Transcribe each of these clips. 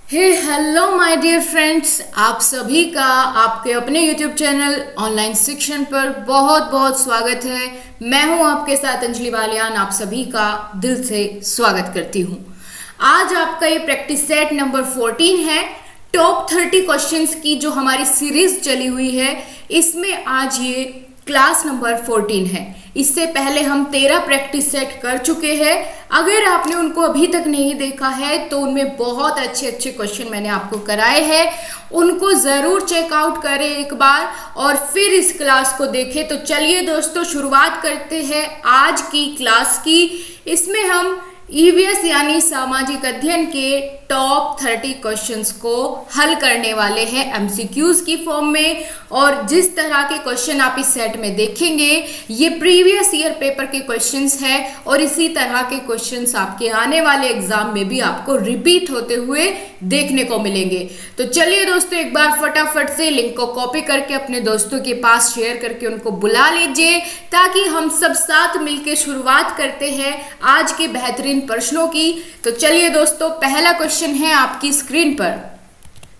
Hello my dear friends, आप सभी का आपके अपने यूट्यूब चैनल ऑनलाइन शिक्षण पर बहुत बहुत स्वागत है। मैं हूं आपके साथ अंजलि बालियान, आप सभी का दिल से स्वागत करती हूं। आज आपका ये प्रैक्टिस सेट नंबर 14 है। टॉप 30 क्वेश्चंस की जो हमारी सीरीज चली हुई है, इसमें आज ये क्लास नंबर 14 है। इससे पहले हम 13 प्रैक्टिस सेट कर चुके हैं। अगर आपने उनको अभी तक नहीं देखा है तो उनमें बहुत अच्छे अच्छे क्वेश्चन मैंने आपको कराए हैं, उनको ज़रूर चेकआउट करें एक बार और फिर इस क्लास को देखें। तो चलिए दोस्तों, शुरुआत करते हैं आज की क्लास की। इसमें हम ईवीएस यानी सामाजिक अध्ययन के टॉप 30 क्वेश्चंस को हल करने वाले हैं एमसीक्यूज की फॉर्म में। और जिस तरह के क्वेश्चन आप इस सेट में देखेंगे, ये प्रीवियस ईयर पेपर के क्वेश्चंस हैं और इसी तरह के क्वेश्चंस आपके आने वाले एग्जाम में भी आपको रिपीट होते हुए देखने को मिलेंगे। तो चलिए दोस्तों, एक बार फटाफट से लिंक को कॉपी करके अपने दोस्तों के पास शेयर करके उनको बुला लीजिए, ताकि हम सब साथ मिलकर शुरुआत करते हैं आज के बेहतरीन प्रश्नों की। तो चलिए दोस्तों, पहला क्वेश्चन है आपकी स्क्रीन पर।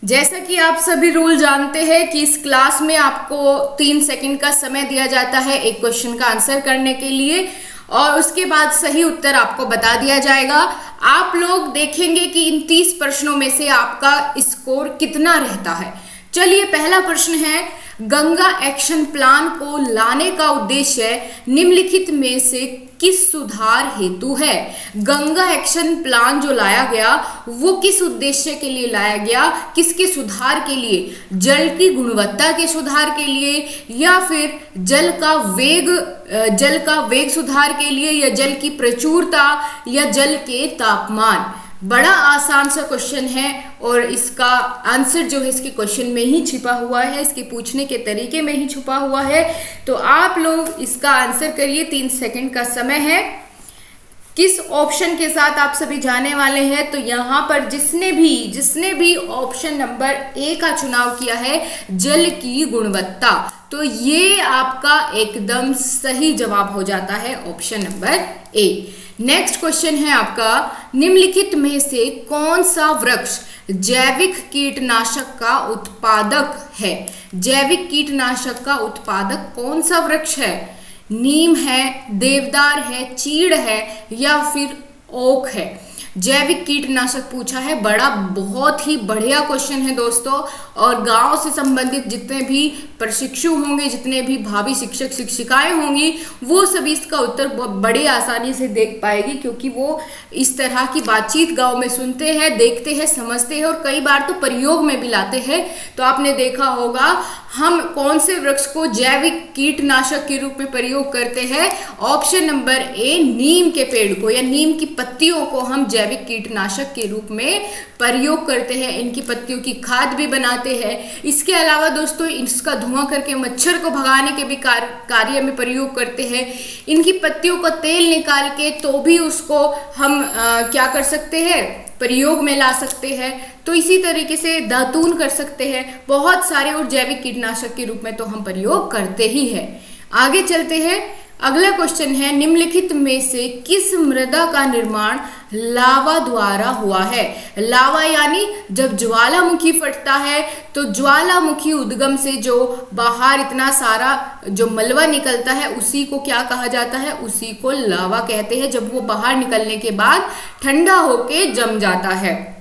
जैसा कि आप सभी रूल जानते हैं कि इस क्लास में आपको 3 सेकंड का समय दिया जाता है एक क्वेश्चन का आंसर करने के लिए, और उसके बाद सही उत्तर आपको बता दिया जाएगा। आप लोग देखेंगे कि इन 30 प्रश्नों में से आपका स्कोर कितना रहता है। चलिए, पहला प्रश्न है, गंगा एक्शन प्लान को लाने का उद्देश्य निम्नलिखित में से किस सुधार हेतु है। गंगा एक्शन प्लान जो लाया गया वो किस उद्देश्य के लिए लाया गया, किसके सुधार के लिए? जल की गुणवत्ता के सुधार के लिए, या फिर जल का वेग सुधार के लिए, या जल की प्रचुरता, या जल के तापमान? बड़ा आसान सा क्वेश्चन है और इसका आंसर जो है इसके क्वेश्चन में ही छिपा हुआ है, इसके पूछने के तरीके में ही छुपा हुआ है। तो आप लोग इसका आंसर करिए। 3 सेकंड का समय है। किस ऑप्शन के साथ आप सभी जाने वाले हैं? तो यहाँ पर जिसने भी ऑप्शन नंबर ए का चुनाव किया है, जल की गुणवत्ता, तो ये आपका एकदम सही जवाब हो जाता है, option number A. Next question है आपका, निम्नलिखित में से कौन सा वृक्ष जैविक कीटनाशक का उत्पादक है? जैविक कीटनाशक का उत्पादक कौन सा वृक्ष है? नीम है, देवदार है, चीड़ है, या फिर ओक है? जैविक कीटनाशक पूछा है। बहुत ही बढ़िया क्वेश्चन है दोस्तों, और गांव से संबंधित जितने भी प्रशिक्षु होंगे, जितने भी भावी शिक्षक शिक्षिकाएं होंगी, वो सभी इसका उत्तर बड़े आसानी से देख पाएगी, क्योंकि वो इस तरह की बातचीत गांव में सुनते हैं, देखते हैं, समझते हैं और कई बार तो प्रयोग में भी लाते हैं। तो आपने देखा होगा हम कौन से वृक्ष को जैविक कीटनाशक के रूप में प्रयोग करते हैं? ऑप्शन नंबर ए, नीम के पेड़ को या नीम की पत्तियों को हम जैविक कीटनाशक के रूप में प्रयोग करते हैं। इनकी पत्तियों की खाद भी बनाते हैं। इसके अलावा दोस्तों, इसका धुआं करके मच्छर को भगाने के भी कार्य में प्रयोग करते हैं। इनकी पत्तियों का तेल निकाल के तो भी उसको हम क्या कर सकते हैं, प्रयोग में ला सकते हैं। तो इसी तरीके से दातून कर सकते हैं। बहुत सारे और जैविक कीटनाशक के रूप में तो हम प्रयोग करते ही हैं। आगे चलते हैं। अगला क्वेश्चन है, निम्नलिखित में से किस मृदा का निर्माण लावा द्वारा हुआ है? लावा यानी जब ज्वालामुखी फटता है तो ज्वालामुखी उद्गम से जो बाहर इतना सारा जो मलबा निकलता है, उसी को क्या कहा जाता है? उसी को लावा कहते हैं। जब वो बाहर निकलने के बाद ठंडा होके जम जाता है,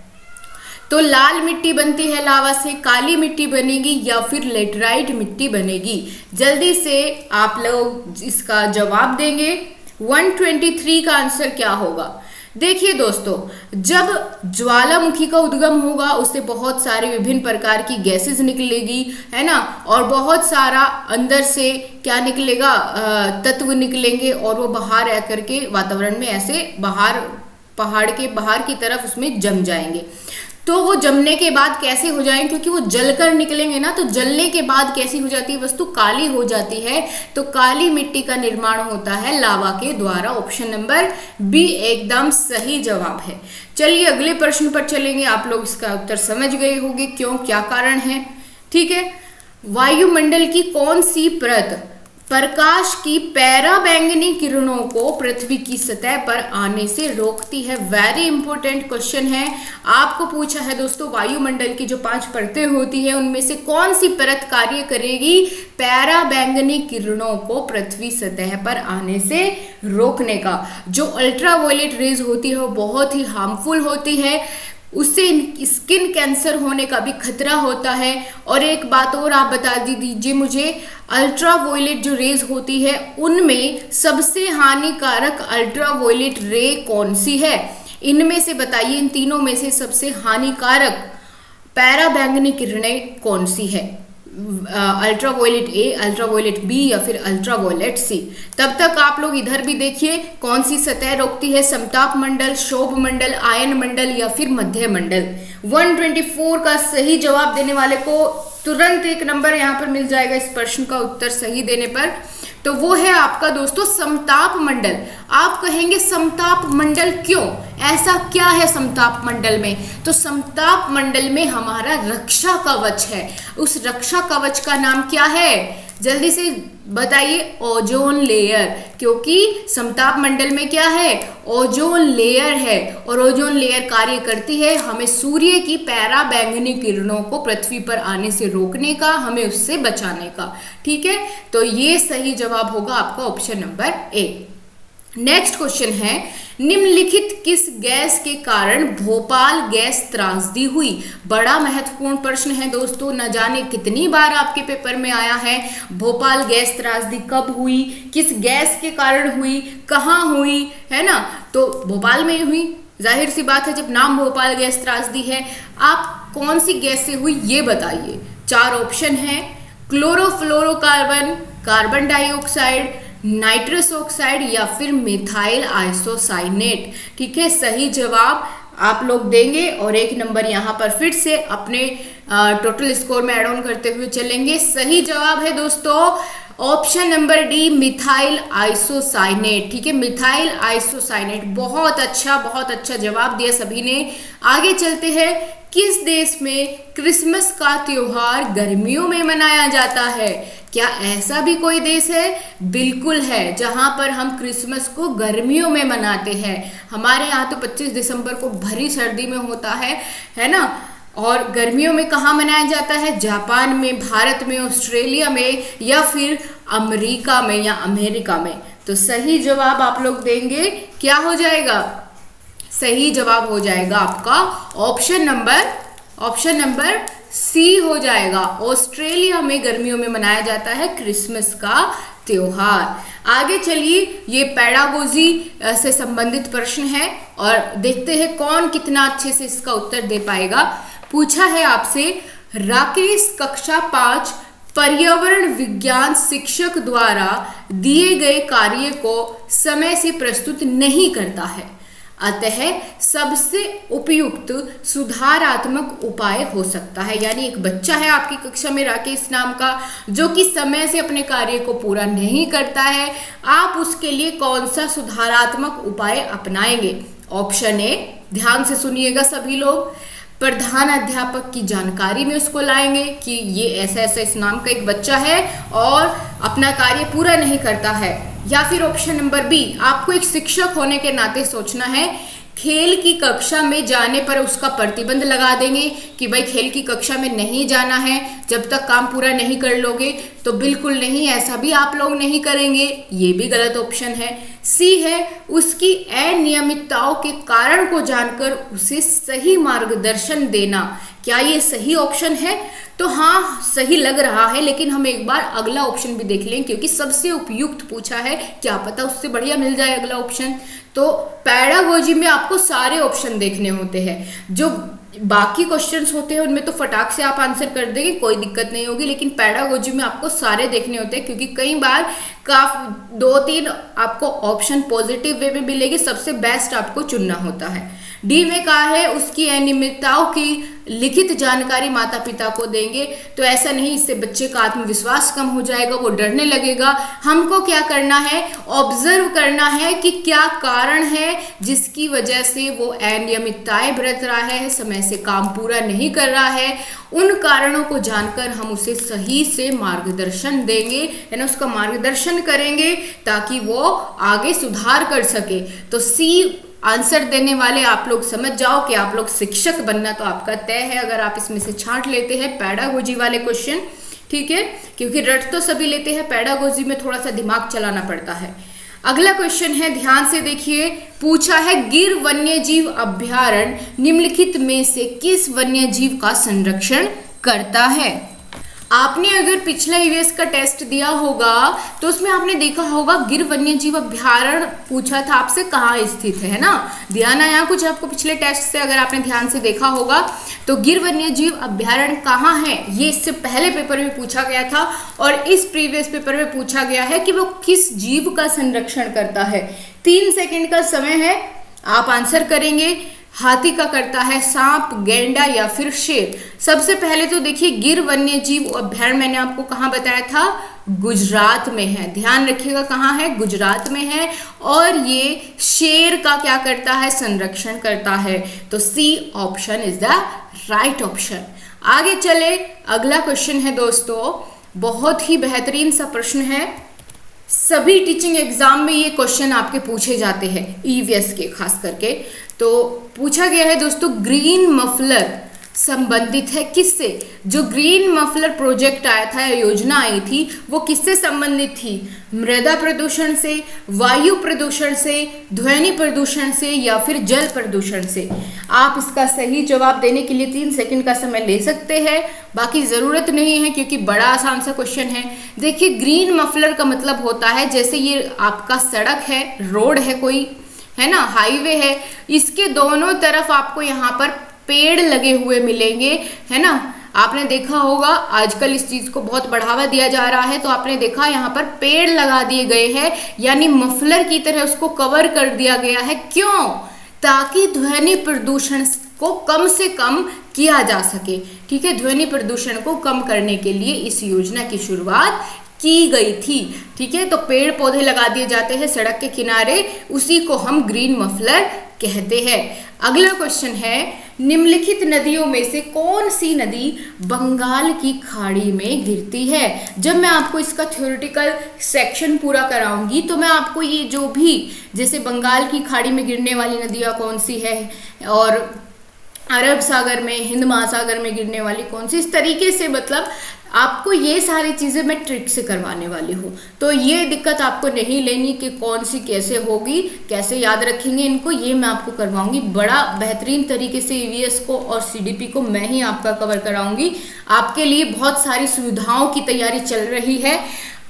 तो लाल मिट्टी बनती है लावा से, काली मिट्टी बनेगी, या फिर लेटराइट मिट्टी बनेगी? जल्दी से आप लोग इसका जवाब देंगे। 123 का आंसर क्या होगा? देखिए दोस्तों, जब ज्वालामुखी का उद्गम होगा, उससे बहुत सारे विभिन्न प्रकार की गैसेस निकलेगी, है ना, और बहुत सारा अंदर से क्या निकलेगा, तत्व निकलेंगे, और वो बाहर आकर के वातावरण में ऐसे बाहर पहाड़ के बाहर की तरफ उसमें जम जाएंगे। तो वो जमने के बाद कैसे हो जाएंगे? क्योंकि वो जलकर निकलेंगे ना, तो जलने के बाद कैसी हो जाती है वस्तु? काली हो जाती है। तो काली मिट्टी का निर्माण होता है लावा के द्वारा। ऑप्शन नंबर बी एकदम सही जवाब है। चलिए अगले प्रश्न पर चलेंगे। आप लोग इसका उत्तर समझ गए होंगे, क्यों, क्या कारण है। ठीक है, वायुमंडल की कौन सी परत प्रकाश की पराबैंगनी किरणों को पृथ्वी की सतह पर आने से रोकती है। वेरी इंपॉर्टेंट क्वेश्चन है, आपको पूछा है दोस्तों वायुमंडल की जो 5 परतें होती है उनमें से कौन सी परत कार्य करेगी पराबैंगनी किरणों को पृथ्वी सतह पर आने से रोकने का। जो अल्ट्रावायलेट रेज होती है वो बहुत ही हार्मफुल होती है, उससे स्किन कैंसर होने का भी खतरा होता है। और एक बात और आप बता दीजिए मुझे, अल्ट्रावायलेट जो रेज होती है उनमें सबसे हानिकारक अल्ट्रावायलेट रे कौन सी है? इनमें से बताइए, इन तीनों में से सबसे हानिकारक पराबैंगनी किरणें कौन सी है? अल्ट्रावायलेट ए, अल्ट्रावायलेट बी या फिर अल्ट्रावायलेट सी। तब तक आप लोग इधर भी देखिए कौन सी सतह रोकती है, समताप मंडल, शोभ मंडल, आयन मंडल या फिर मध्य मंडल। 124 का सही जवाब देने वाले को तुरंत एक नंबर यहाँ पर मिल जाएगा इस प्रश्न का उत्तर सही देने पर। तो वो है आपका दोस्तों समताप मंडल। आप कहेंगे समताप मंडल क्यों, ऐसा क्या है समताप मंडल में? तो समताप मंडल में हमारा रक्षा कवच है। उस रक्षा कवच का नाम क्या है? जल्दी से बताइए, ओजोन लेयर। क्योंकि समताप मंडल में क्या है? ओजोन लेयर है, और ओजोन लेयर कार्य करती है हमें सूर्य की पराबैंगनी किरणों को पृथ्वी पर आने से रोकने का, हमें उससे बचाने का। ठीक है, तो ये सही जवाब होगा आपका option number A. Next question है, निम्नलिखित किस गैस के कारण भोपाल गैस त्रासदी हुई? बड़ा महत्वपूर्ण प्रश्न है दोस्तों, न जाने कितनी बार आपके पेपर में आया है। भोपाल गैस त्रासदी कब हुई, किस गैस के कारण हुई, कहाँ हुई, है ना? तो भोपाल में हुई, जाहिर सी बात है जब नाम भोपाल गैस त्रासदी है। आप कौन सी गैस से हुई ये बताइए। 4 ऑप्शन है, chlorofluorocarbon, carbon dioxide, nitrous oxide या फिर मिथाइल आइसोसाइनेट। ठीक है, सही जवाब आप लोग देंगे और एक नंबर यहाँ पर फिर से अपने टोटल स्कोर में ऐड ऑन करते हुए चलेंगे। सही जवाब है दोस्तों option number D, methyl isocyanate. ठीक है, मिथाइल आइसोसाइनेट। बहुत अच्छा जवाब दिया सभी ने। आगे चलते हैं, किस देश में क्रिसमस का त्योहार गर्मियों में मनाया जाता है? क्या ऐसा भी कोई देश है? बिल्कुल है, जहां पर हम क्रिसमस को गर्मियों में मनाते हैं। हमारे यहाँ तो 25 दिसंबर को भरी सर्दी में होता है ना? और गर्मियों में कहाँ मनाया जाता है? जापान में, भारत में, ऑस्ट्रेलिया में या फिर अमेरिका में या अमेरिका में। तो सही जवाब आप लोग देंगे, क्या हो जाएगा? सही जवाब हो जाएगा आपका ऑप्शन नंबर सी हो जाएगा। ऑस्ट्रेलिया में गर्मियों में मनाया जाता है क्रिसमस का त्योहार। आगे चलिए, ये पेडागोजी से संबंधित प्रश्न है और देखते हैं कौन कितना अच्छे से इसका उत्तर दे पाएगा। पूछा है आपसे, राकेश कक्षा 5 पर्यावरण विज्ञान शिक्षक द्वारा दिए गए कार्य को समय से प्रस्तुत नहीं करता है, अतः सबसे उपयुक्त सुधारात्मक उपाय हो सकता है। यानी एक बच्चा है आपकी कक्षा में राकेश नाम का, जो कि समय से अपने कार्य को पूरा नहीं करता है, आप उसके लिए कौन सा सुधारात्मक उपाय अपनाएंगे? ऑप्शन ए, ध्यान से सुनिएगा सभी लोग, प्रधान अध्यापक की जानकारी में उसको लाएंगे कि ये ऐसा इस नाम का एक बच्चा है और अपना कार्य पूरा नहीं करता है। या फिर ऑप्शन नंबर बी, आपको एक शिक्षक होने के नाते सोचना है, खेल की कक्षा में जाने पर उसका प्रतिबंध लगा देंगे कि भाई खेल की कक्षा में नहीं जाना है जब तक काम पूरा नहीं कर लोगे। तो बिल्कुल नहीं, ऐसा भी आप लोग नहीं करेंगे, ये भी गलत ऑप्शन है। सी है, उसकी अनियमितताओं के कारण को जानकर उसे सही मार्गदर्शन देना। क्या ये सही ऑप्शन है? तो हाँ, सही लग रहा है, लेकिन हम एक बार अगला ऑप्शन भी देख लें क्योंकि सबसे उपयुक्त पूछा है, क्या पता उससे बढ़िया मिल जाए अगला ऑप्शन। तो पेडागोजी में आपको सारे ऑप्शन देखने होते हैं। जो बाकी क्वेश्चंस होते हैं उनमें तो फटाक से आप आंसर कर देंगे, कोई दिक्कत नहीं होगी, लेकिन पेडागोजी में आपको सारे देखने होते हैं क्योंकि कई बार काफी 2-3 आपको ऑप्शन पॉजिटिव वे में मिलेगी, सबसे बेस्ट आपको चुनना होता है। डी में कहा है, उसकी अनियमितताओं की लिखित जानकारी माता पिता को देंगे तो ऐसा नहीं, इससे बच्चे का आत्मविश्वास कम हो जाएगा, वो डरने लगेगा। हमको क्या करना है, ऑब्जर्व करना है कि क्या कारण है जिसकी वजह से वो अनियमितताएं बरत रहा है, समय से काम पूरा नहीं कर रहा है। उन कारणों को जानकर हम उसे सही से मार्गदर्शन देंगे, यानी उसका मार्गदर्शन करेंगे ताकि वो आगे सुधार कर सके। तो सी आंसर देने वाले आप लोग समझ जाओ कि आप लोग शिक्षक बनना तो आपका तय है अगर आप इसमें से छांट लेते हैं पेडागोजी वाले क्वेश्चन, ठीक है, क्योंकि रट तो सभी लेते हैं, पेडागोजी में थोड़ा सा दिमाग चलाना पड़ता है। अगला क्वेश्चन है, ध्यान से देखिए, पूछा है गिर वन्यजीव अभयारण्य निम्नलिखित में से किस वन्यजीव का संरक्षण करता है। आपने अगर पिछला ईवीएस का टेस्ट दिया होगा तो उसमें आपने देखा होगा गिर वन्यजीव अभयारण्य पूछा था आपसे कहाँ स्थित है ना, ध्यान आया कुछ आपको पिछले टेस्ट से, अगर आपने ध्यान से देखा होगा तो गिर वन्यजीव अभयारण्य कहाँ है ये इससे पहले पेपर में पूछा गया था और इस प्रीवियस पेपर में पूछा गया है कि वो किस जीव का संरक्षण करता है। 3 सेकंड का समय है, आप आंसर करेंगे। हाथी का करता है, सांप, गैंडा या फिर शेर। सबसे पहले तो देखिए गिर वन्यजीव अभयारण्य मैंने आपको कहाँ बताया था, गुजरात में है, ध्यान रखिएगा कहाँ है, गुजरात में है। और ये शेर का क्या करता है, संरक्षण करता है। तो C option is the right option. आगे चले, अगला क्वेश्चन है दोस्तों, बहुत ही बेहतरीन सा प्रश्न है, सभी टीचिंग एग्जाम में ये क्वेश्चन आपके पूछे जाते हैं, ईवीएस के खास करके। तो पूछा गया है दोस्तों, ग्रीन मफलर संबंधित है किससे। जो ग्रीन मफलर प्रोजेक्ट आया था या योजना आई थी वो किससे संबंधित थी, मृदा प्रदूषण से, वायु प्रदूषण से, ध्वनि प्रदूषण से या फिर जल प्रदूषण से। आप इसका सही जवाब देने के लिए 3 सेकंड का समय ले सकते हैं, बाकी ज़रूरत नहीं है क्योंकि बड़ा आसान सा क्वेश्चन है। देखिए ग्रीन मफलर का मतलब होता है जैसे ये आपका सड़क है, रोड है कोई, है ना, हाईवे है, इसके दोनों तरफ आपको यहाँ पर पेड़ लगे हुए मिलेंगे, है ना। आपने देखा होगा आजकल इस चीज को बहुत बढ़ावा दिया जा रहा है, तो आपने देखा यहाँ पर पेड़ लगा दिए गए हैं, यानी मफलर की तरह उसको कवर कर दिया गया है। क्यों, ताकि ध्वनि प्रदूषण को कम से कम किया जा सके, ठीक है। ध्वनि प्रदूषण को कम करने के लिए इस योजना की शुरुआत की गई थी, ठीक है। तो पेड़ पौधे लगा दिए जाते हैं सड़क के किनारे, उसी को हम ग्रीन मफलर कहते हैं। अगला क्वेश्चन है, निम्नलिखित नदियों में से कौन सी नदी बंगाल की खाड़ी में गिरती है। जब मैं आपको इसका थ्योरेटिकल सेक्शन पूरा कराऊंगी तो मैं आपको ये जो भी, जैसे बंगाल की खाड़ी में गिरने वाली नदियाँ कौन सी है और अरब सागर में, हिंद महासागर में गिरने वाली कौन सी, इस तरीके से मतलब आपको ये सारी चीज़ें मैं ट्रिक से करवाने वाली हूँ। तो ये दिक्कत आपको नहीं लेनी कि कौन सी कैसे होगी, कैसे याद रखेंगे इनको, ये मैं आपको करवाऊंगी बड़ा बेहतरीन तरीके से। ईवीएस को और सीडीपी को मैं ही आपका कवर कराऊंगी। आपके लिए बहुत सारी सुविधाओं की तैयारी चल रही है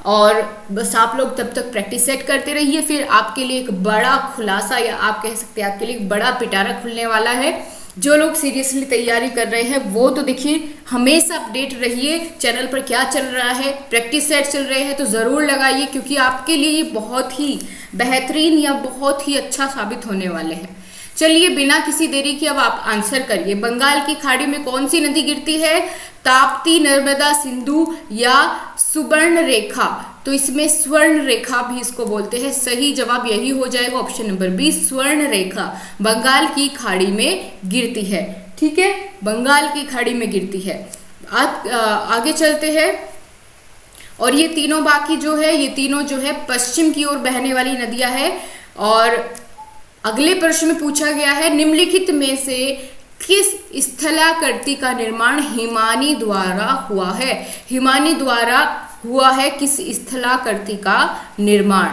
और बस आप लोग तब तक प्रैक्टिस सेट करते रहिए, फिर आपके लिए एक बड़ा खुलासा या आप कह सकते हैं आपके लिए एक बड़ा पिटारा खुलने वाला है। जो लोग सीरियसली तैयारी कर रहे हैं वो तो देखिए हमेशा अपडेट रहिए चैनल पर क्या चल रहा है, प्रैक्टिस सेट चल रहे हैं तो ज़रूर लगाइए, क्योंकि आपके लिए ये बहुत ही बेहतरीन या बहुत ही अच्छा साबित होने वाले हैं। चलिए बिना किसी देरी के अब आप आंसर करिए, बंगाल की खाड़ी में कौन सी नदी गिरती है, ताप्ती, नर्मदा, सिंधु या सुवर्ण रेखा। तो इसमें स्वर्ण रेखा भी इसको बोलते हैं, सही जवाब यही हो जाएगा ऑप्शन नंबर बी, स्वर्ण रेखा बंगाल की खाड़ी में गिरती है, ठीक है, बंगाल की खाड़ी में गिरती है। आगे चलते हैं, और ये तीनों बाकी जो है, ये तीनों जो है पश्चिम की ओर बहने वाली नदियां है। और अगले प्रश्न में पूछा गया है, निम्नलिखित में से किस स्थलाकृति का निर्माण हिमानी द्वारा हुआ है। हिमानी द्वारा हुआ है किस स्थलाकृति का निर्माण।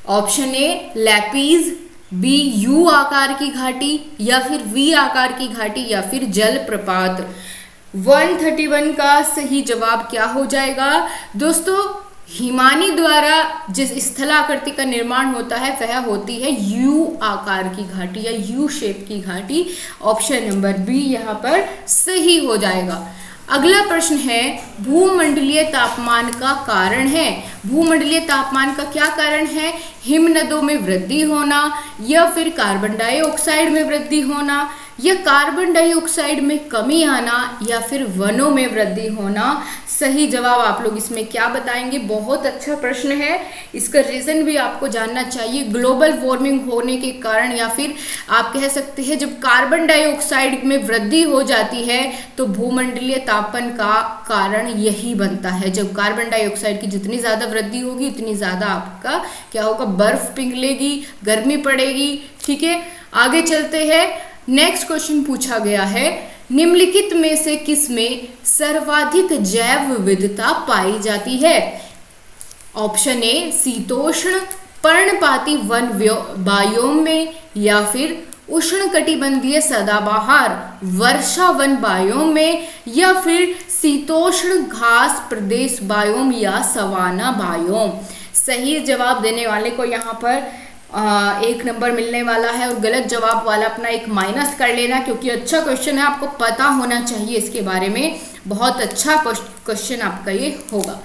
Option A lapies, B you आकार की घाटी या फिर वी आकार की घाटी या फिर जल प्रपात। 131 का सही जवाब क्या हो जाएगा दोस्तों, हिमानी द्वारा जिस स्थलाकृति का निर्माण होता है वह होती है यू आकार की घाटी या यू शेप की घाटी। ऑप्शन नंबर बी यहाँ पर सही हो जाएगा। अगला प्रश्न है, भूमंडलीय तापमान का कारण है। भूमंडलीय तापमान का क्या कारण है, हिमनदों में वृद्धि होना या फिर कार्बन डाइऑक्साइड में वृद्धि होना या कार्बन डाइऑक्साइड में कमी आना या फिर वनों में वृद्धि होना? सही जवाब आप लोग इसमें क्या बताएंगे? बहुत अच्छा प्रश्न है, इसका रीजन भी आपको जानना चाहिए। ग्लोबल वार्मिंग होने के कारण या फिर आप कह सकते हैं जब कार्बन डाइऑक्साइड में वृद्धि हो जाती है तो भूमंडलीय तापन का कारण यही बनता है। जब कार्बन डाइऑक्साइड की जितनी ज्यादा वृद्धि होगी उतनी ज्यादा आपका क्या होगा, बर्फ पिघलेगी, गर्मी पड़ेगी। ठीक है, आगे चलते हैं। नेक्स्ट क्वेश्चन पूछा गया है, निम्नलिखित में से किसमें सर्वाधिक जैव विविधता पाई जाती है? ऑप्शन ए शीतोष्ण पर्णपाती वन बायोम में, या फिर उष्णकटिबंधीय सदाबहार वर्षा वन बायोम में, या फिर शीतोष्ण घास प्रदेश बायोम या सवाना बायोम। सही जवाब देने वाले को यहाँ पर 1 नंबर मिलने वाला है और गलत जवाब वाला अपना 1 माइनस कर लेना, क्योंकि अच्छा क्वेश्चन है, आपको पता होना चाहिए इसके बारे में। बहुत अच्छा क्वेश्चन आपका ये होगा।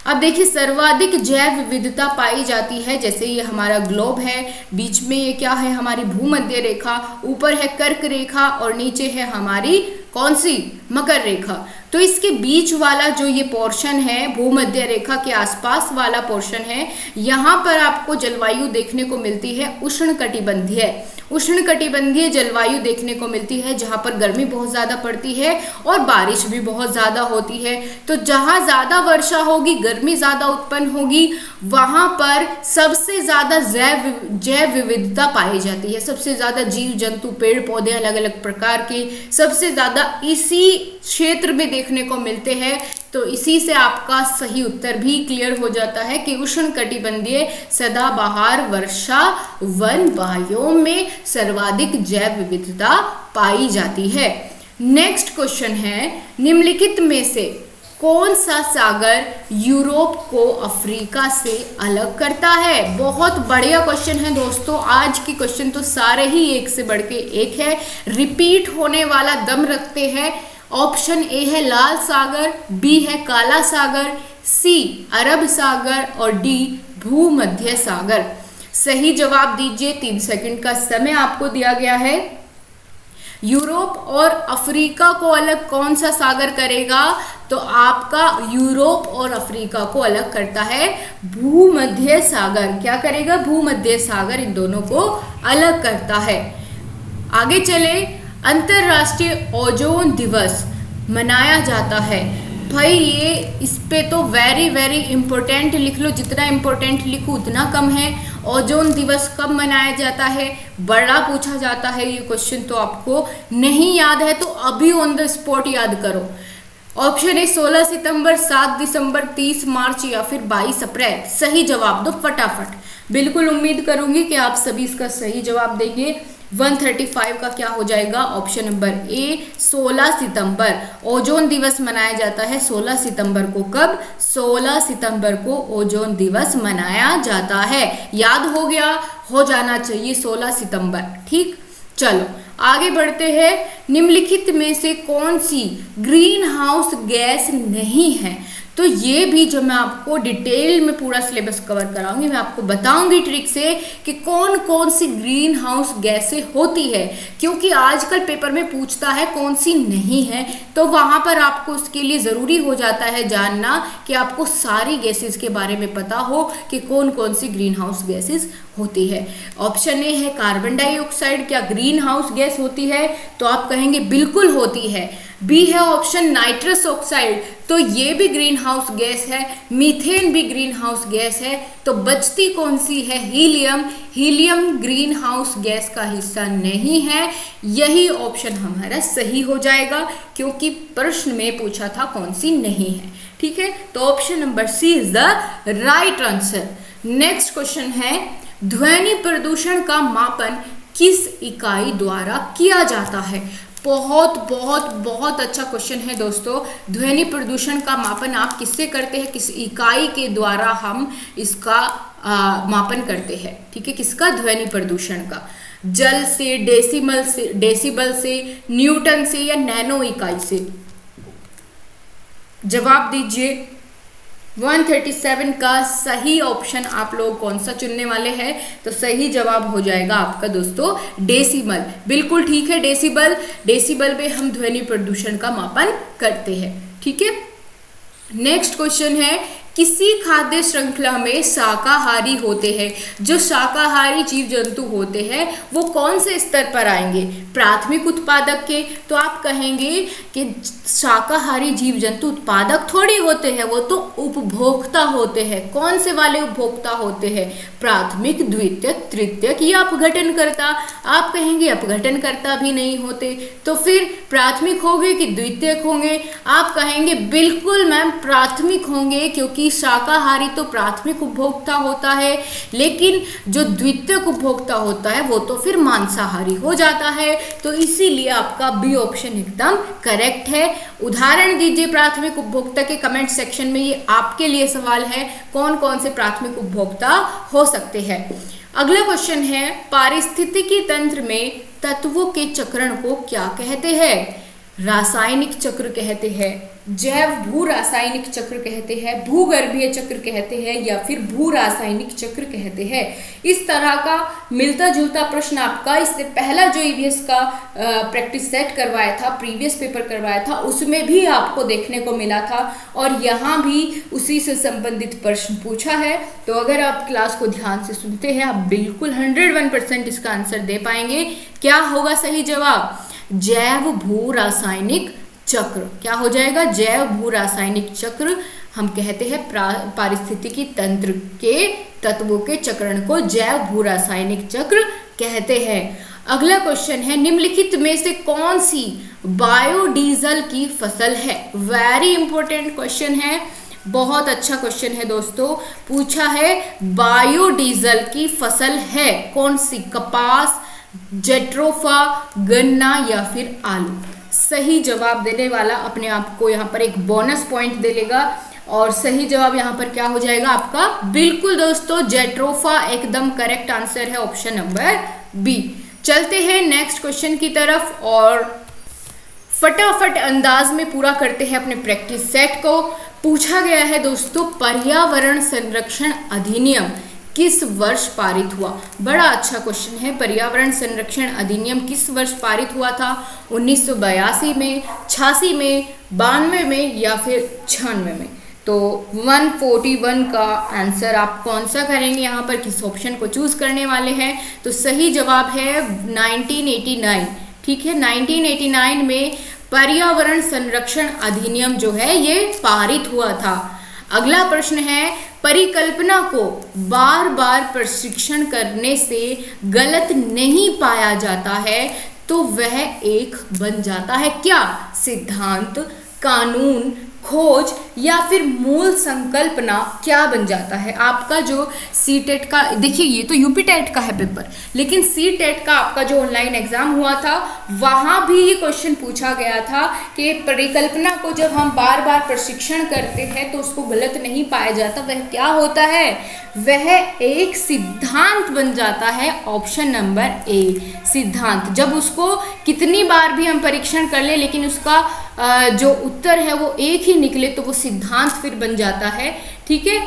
अब देखिए, सर्वाधिक जैव विविधता पाई जाती है, जैसे ये हमारा ग्लोब है, बीच में ये क्या है, हमारी भूमध्य रेखा, ऊपर है कर्क रेखा और नीचे है हमारी कौन सी, मकर रेखा। तो इसके बीच वाला जो ये पोर्शन है, भूमध्य रेखा के आसपास वाला पोर्शन है, यहाँ पर आपको जलवायु देखने को मिलती है उष्णकटिबंधीय। उष्णकटिबंधीय जलवायु देखने को मिलती है, जहाँ पर गर्मी बहुत ज़्यादा पड़ती है और बारिश भी बहुत ज़्यादा होती है। तो जहाँ ज़्यादा वर्षा होगी, गर्मी ज़्यादा उत्पन्न होगी, वहाँ पर सबसे ज़्यादा जैव विविधता पाई जाती है। सबसे ज़्यादा जीव जंतु, पेड़ पौधे अलग अलग प्रकार के सबसे ज़्यादा इसी क्षेत्र में देखने को मिलते हैं। तो इसी से आपका सही उत्तर भी क्लियर हो जाता है कि उष्णकटिबंधीय सदाबहार वर्षा वन बायोम में सर्वाधिक जैव विविधता पाई जाती है। नेक्स्ट क्वेश्चन है, निम्नलिखित में से कौन सा सागर यूरोप को अफ्रीका से अलग करता है? बहुत बढ़िया क्वेश्चन है दोस्तों। आज की क्वेश्चन तो सारे ही एक से बढ़ के एक है, रिपीट होने वाला दम रखते हैं। ऑप्शन ए है लाल सागर, बी है काला सागर, सी अरब सागर और डी भूमध्य सागर। सही जवाब दीजिए, 3 सेकंड का समय आपको दिया गया है। यूरोप और अफ्रीका को अलग कौन सा सागर करेगा? तो आपका यूरोप और अफ्रीका को अलग करता है भूमध्य सागर। क्या करेगा? भूमध्य सागर इन दोनों को अलग करता है। आगे चले, अंतरराष्ट्रीय ओजोन दिवस मनाया जाता है। भाई ये इस पे तो वेरी इंपॉर्टेंट लिख लो, जितना इंपॉर्टेंट लिखो उतना कम है। ओजोन दिवस कब मनाया जाता है? बड़ा पूछा जाता है ये क्वेश्चन, तो आपको नहीं याद है तो अभी ऑन द स्पॉट याद करो। ऑप्शन है 16 सितंबर, 7 दिसंबर, 30 मार्च या फिर 22 अप्रैल। सही जवाब दो फटाफट। बिल्कुल उम्मीद करूंगी कि आप सभी इसका सही जवाब देंगे। 135 का क्या हो जाएगा? Option number A 16 September. Ozone दिवस मनाया जाता है 16 सितंबर को। कब? 16 सितंबर को ओजोन दिवस मनाया जाता है। याद हो गया, हो जाना चाहिए 16 सितंबर। ठीक, चलो आगे बढ़ते हैं। निम्नलिखित में से कौन सी ग्रीन हाउस गैस नहीं है? तो ये भी जो मैं आपको डिटेल में पूरा सिलेबस कवर कराऊंगी, मैं आपको बताऊंगी ट्रिक से कि कौन कौन सी ग्रीन हाउस गैसें होती है, क्योंकि आजकल पेपर में पूछता है कौन सी नहीं है, तो वहां पर आपको उसके लिए ज़रूरी हो जाता है जानना कि आपको सारी गैसेस के बारे में पता हो कि कौन कौन सी ग्रीन हाउस गैसेस होती है। ऑप्शन ए है कार्बन डाइऑक्साइड। क्या ग्रीन हाउस गैस होती है? तो आप कहेंगे बिल्कुल होती है। बी है ऑप्शन नाइट्रस ऑक्साइड, तो ये भी ग्रीन हाउस गैस है। मीथेन भी ग्रीन हाउस गैस है। तो बचती कौन सी है? Helium. Helium green house gas का हिस्सा नहीं है। यही ऑप्शन हमारा सही हो जाएगा, क्योंकि प्रश्न में पूछा था कौन सी नहीं है। ठीक है, तो option number C is the right answer. Next question है, ध्वनि प्रदूषण का मापन किस इकाई द्वारा किया जाता है? बहुत बहुत बहुत अच्छा क्वेश्चन है दोस्तों। ध्वनि प्रदूषण का मापन आप किससे करते हैं? किस इकाई के द्वारा हम इसका मापन करते हैं? ठीक है, किसका? ध्वनि प्रदूषण का। जल से, डेसिबल से, न्यूटन से या नैनो इकाई से? जवाब दीजिए। 137 का सही ऑप्शन आप लोग कौन सा चुनने वाले हैं? तो सही जवाब हो जाएगा आपका दोस्तों डेसिबल। बिल्कुल ठीक है, डेसिबल। डेसिबल में हम ध्वनि प्रदूषण का मापन करते हैं। ठीक है, नेक्स्ट क्वेश्चन है, किसी खाद्य श्रृंखला में शाकाहारी होते हैं, जो शाकाहारी जीव जंतु होते हैं वो कौन से स्तर पर आएंगे? प्राथमिक उत्पादक के? तो आप कहेंगे कि शाकाहारी जीव जंतु उत्पादक थोड़ी होते हैं, वो तो उपभोक्ता होते हैं। कौन से वाले उपभोक्ता होते हैं? प्राथमिक, द्वितीयक, तृतीयक या अपघटनकर्ता? आप कहेंगे अपघटनकर्ता भी नहीं होते, तो फिर प्राथमिक होंगे कि द्वितीयक होंगे? आप कहेंगे बिल्कुल मैम प्राथमिक होंगे, क्योंकि शाकाहारी तो प्राथमिक उपभोक्ता होता है, लेकिन जो द्वितीयक उपभोक्ता होता है वो तो फिर मांसाहारी हो जाता है। तो इसीलिए आपका बी ऑप्शन एकदम करेक्ट है। उदाहरण दीजिए प्राथमिक उपभोक्ता के, कमेंट सेक्शन में ये आपके लिए सवाल है, कौन कौन से प्राथमिक उपभोक्ता हो सकते हैं। अगला क्वेश्चन है, पारिस्थितिकी तंत्र में तत्वों के चक्रण को क्या कहते हैं? रासायनिक चक्र कहते हैं, जैव भू रासायनिक चक्र कहते हैं, भूगर्भीय चक्र कहते हैं, या फिर भू रासायनिक चक्र कहते हैं। इस तरह का मिलता जुलता प्रश्न आपका इससे पहला जो ईवीएस का प्रैक्टिस सेट करवाया था, प्रीवियस पेपर करवाया था, उसमें भी आपको देखने को मिला था, और यहाँ भी उसी से संबंधित प्रश्न पूछा है। तो अगर आप क्लास को ध्यान से सुनते हैं, आप बिल्कुल 101% इसका आंसर दे पाएंगे। क्या होगा सही जवाब? जैव भू रासायनिक चक्र। क्या हो जाएगा? जैव भू रासायनिक चक्र। हम कहते हैं पारिस्थितिकी तंत्र के तत्वों के चक्रण को जैव भू रासायनिक चक्र कहते हैं। अगला क्वेश्चन है, निम्नलिखित में से कौन सी बायोडीजल की फसल है? वेरी इंपॉर्टेंट क्वेश्चन है, बहुत अच्छा क्वेश्चन है दोस्तों। पूछा है बायोडीजल की फसल है कौन सी? कपास, जेट्रोफा, गन्ना या फिर आलू? सही जवाब देने वाला अपने आप को यहाँ पर एक बोनस पॉइंट दे लेगा, और सही जवाब यहाँ पर क्या हो जाएगा आपका? बिल्कुल दोस्तों जेट्रोफा एकदम करेक्ट आंसर है, ऑप्शन नंबर बी। चलते हैं नेक्स्ट क्वेश्चन की तरफ और फटाफट अंदाज में पूरा करते हैं अपने प्रैक्टिस सेट को। पूछा गया है दोस्तों, पर्यावरण संरक्षण अधिनियम किस वर्ष पारित हुआ? बड़ा अच्छा क्वेश्चन है। पर्यावरण संरक्षण अधिनियम किस वर्ष पारित हुआ था? 1982 में, 86 में, 92 में या फिर 96 में? तो 141 का आंसर आप कौन सा करेंगे? यहाँ पर किस ऑप्शन को चूज करने वाले हैं? तो सही जवाब है 1989। ठीक है, 1989 में पर्यावरण संरक्षण अधिनियम जो है ये पारित हुआ था। अगला प्रश्न है, परिकल्पना को बार बार प्रशिक्षण करने से गलत नहीं पाया जाता है तो वह एक बन जाता है क्या? सिद्धांत, कानून, खोज या फिर मूल संकल्पना क्या बन जाता है? आपका जो सी टेट का, देखिए ये तो यूपी टेट का है पेपर, लेकिन सी टेट का आपका जो ऑनलाइन एग्जाम हुआ था वहां भी ये क्वेश्चन पूछा गया था कि परिकल्पना को जब हम बार बार प्रशिक्षण करते हैं तो उसको गलत नहीं पाया जाता, वह क्या होता है? वह एक सिद्धांत बन जाता है। ऑप्शन नंबर ए सिद्धांत। जब उसको कितनी बार भी हम परीक्षण कर ले लेकिन उसका जो उत्तर है वो एक ही निकले तो वो सिद्धांत फिर बन जाता है। ठीक है,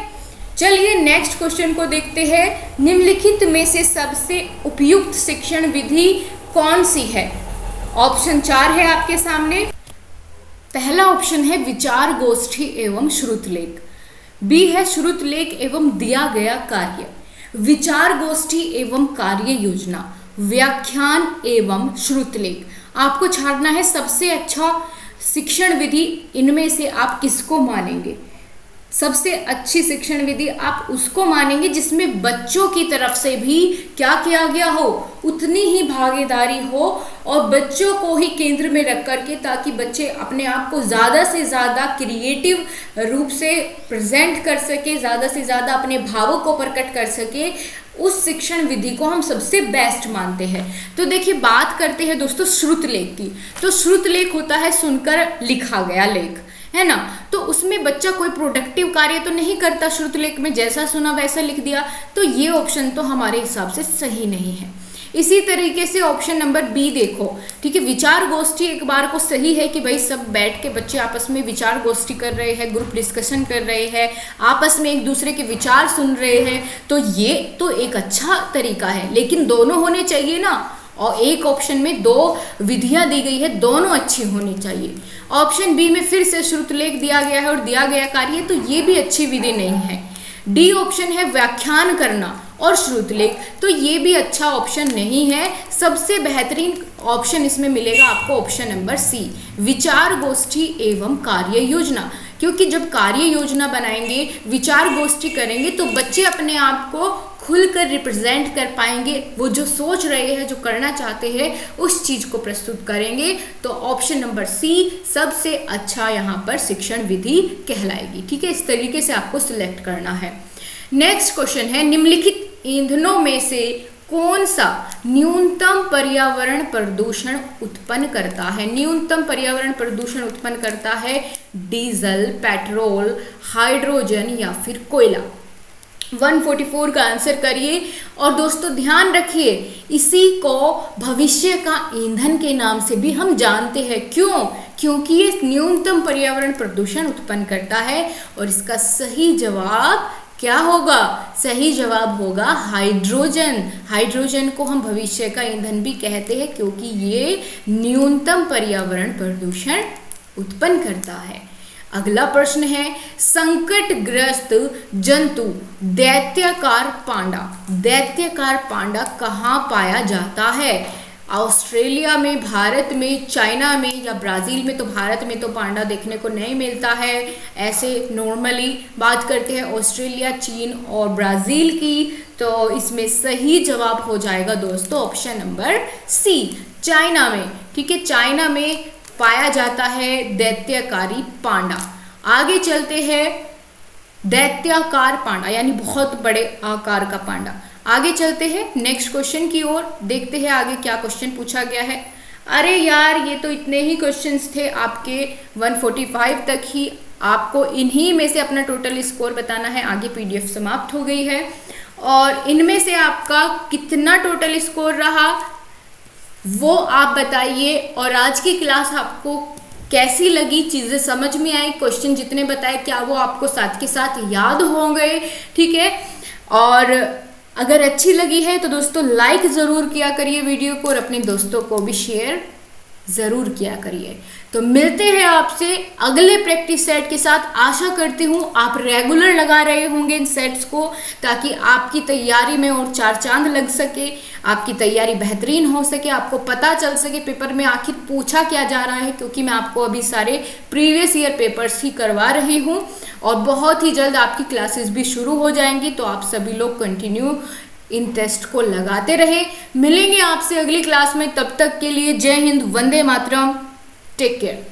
चलिए नेक्स्ट क्वेश्चन को देखते हैं। निम्नलिखित में से सबसे उपयुक्त शिक्षण विधि कौन सी है? ऑप्शन 4 है आपके सामने। पहला ऑप्शन है विचार गोष्ठी एवं श्रुतलेख, बी है श्रुतलेख एवं दिया गया कार्य, विचार गोष्ठी एवं कार्य योजना, व्याख्यान एवं श्रुतलेख। आपको छांटना है सबसे अच्छा शिक्षण विधि इनमें से आप किसको मानेंगे? सबसे अच्छी शिक्षण विधि आप उसको मानेंगे जिसमें बच्चों की तरफ से भी क्या किया गया हो, उतनी ही भागीदारी हो और बच्चों को ही केंद्र में रख करके, ताकि बच्चे अपने आप को ज़्यादा से ज़्यादा क्रिएटिव रूप से प्रेजेंट कर सके, ज़्यादा से ज़्यादा अपने भावों को प्रकट कर सके। उस शिक्षण विधि को हम सबसे बेस्ट मानते हैं। तो देखिए बात करते हैं दोस्तों श्रुतलेख की। तो श्रुतलेख होता है सुनकर लिखा गया लेख, है ना। तो उसमें बच्चा कोई प्रोडक्टिव कार्य तो नहीं करता, श्रुतलेख में जैसा सुना वैसा लिख दिया, तो ये ऑप्शन तो हमारे हिसाब से सही नहीं है। इसी तरीके से ऑप्शन नंबर बी देखो, ठीक है, विचार गोष्ठी एक बार को सही है कि भाई सब बैठ के बच्चे आपस में विचार गोष्ठी कर रहे हैं, ग्रुप डिस्कशन कर रहे हैं, आपस में एक दूसरे के विचार सुन रहे हैं, तो ये तो एक अच्छा तरीका है, लेकिन दोनों होने चाहिए ना। और एक ऑप्शन में दो विधियां दी गई है, दोनों अच्छी होनी चाहिए। ऑप्शन बी में फिर से श्रुतलेख दिया गया है और दिया गया कार्य, तो ये भी अच्छी विधि नहीं है। डी ऑप्शन है व्याख्यान करना और श्रुतलेख, तो ये भी अच्छा ऑप्शन नहीं है। सबसे बेहतरीन ऑप्शन इसमें मिलेगा आपको ऑप्शन नंबर सी, विचार गोष्ठी एवं कार्य योजना, क्योंकि जब कार्य योजना बनाएंगे, विचार गोष्ठी करेंगे, तो बच्चे अपने आप को खुलकर रिप्रेजेंट कर पाएंगे, वो जो सोच रहे हैं, जो करना चाहते हैं, उस चीज को प्रस्तुत करेंगे। तो ऑप्शन नंबर सी सबसे अच्छा यहाँ पर शिक्षण विधि कहलाएगी, ठीक है। इस तरीके से आपको सिलेक्ट करना है। नेक्स्ट क्वेश्चन है, निम्नलिखित ईंधनों में से कौन सा न्यूनतम पर्यावरण प्रदूषण उत्पन्न करता है? न्यूनतम पर्यावरण प्रदूषण उत्पन्न करता है डीजल, पेट्रोल, हाइड्रोजन या फिर कोयला। 144 का आंसर करिए। और दोस्तों ध्यान रखिए, इसी को भविष्य का ईंधन के नाम से भी हम जानते हैं। क्यों? क्योंकि ये न्यूनतम पर्यावरण प्रदूषण उत्पन्न करता है। और इसका सही जवाब क्या होगा? सही जवाब होगा हाइड्रोजन। हाइड्रोजन को हम भविष्य का ईंधन भी कहते हैं, क्योंकि ये न्यूनतम पर्यावरण प्रदूषण उत्पन्न करता है। अगला प्रश्न है, संकटग्रस्त जंतु दैत्याकार पांडा। दैत्याकार पांडा कहाँ पाया जाता है? ऑस्ट्रेलिया में, भारत में, चाइना में या ब्राज़ील में? तो भारत में तो पांडा देखने को नहीं मिलता है। ऐसे नॉर्मली बात करते हैं ऑस्ट्रेलिया, चीन और ब्राज़ील की। तो इसमें सही जवाब हो जाएगा दोस्तों ऑप्शन नंबर सी, चाइना में, ठीक है। चाइना में पाया जाता है दैत्याकारी पांडा। आगे चलते हैं, दैत्याकार पांडा यानी बहुत बड़े आकार का पांडा। आगे चलते हैं नेक्स्ट क्वेश्चन की ओर, देखते हैं आगे क्या क्वेश्चन पूछा गया है। अरे यार, ये तो इतने ही क्वेश्चंस थे आपके 145 तक ही। आपको इन्हीं में से अपना टोटल स्कोर बताना है। आगे पीडीएफ समाप्त हो गई है और इनमें से आपका कितना टोटल स्कोर रहा वो आप बताइए। और आज की क्लास आपको कैसी लगी, चीज़ें समझ में आई, क्वेश्चन जितने बताए क्या वो आपको साथ के साथ याद हो गए? ठीक है। और अगर अच्छी लगी है तो दोस्तों लाइक ज़रूर किया करिए वीडियो को और अपने दोस्तों को भी शेयर ज़रूर किया करिए। तो मिलते हैं आपसे अगले प्रैक्टिस सेट के साथ। आशा करती हूँ आप रेगुलर लगा रहे होंगे इन सेट्स को, ताकि आपकी तैयारी में और चार चांद लग सके, आपकी तैयारी बेहतरीन हो सके, आपको पता चल सके पेपर में आखिर पूछा क्या जा रहा है। क्योंकि मैं आपको अभी सारे प्रीवियस ईयर पेपर्स ही करवा रही हूँ और बहुत ही जल्द आपकी क्लासेस भी शुरू हो जाएंगी। तो आप सभी लोग कंटिन्यू इन टेस्ट को लगाते रहे। मिलेंगे आपसे अगली क्लास में, तब तक के लिए जय हिंद, वंदे मातरम, टेक केयर।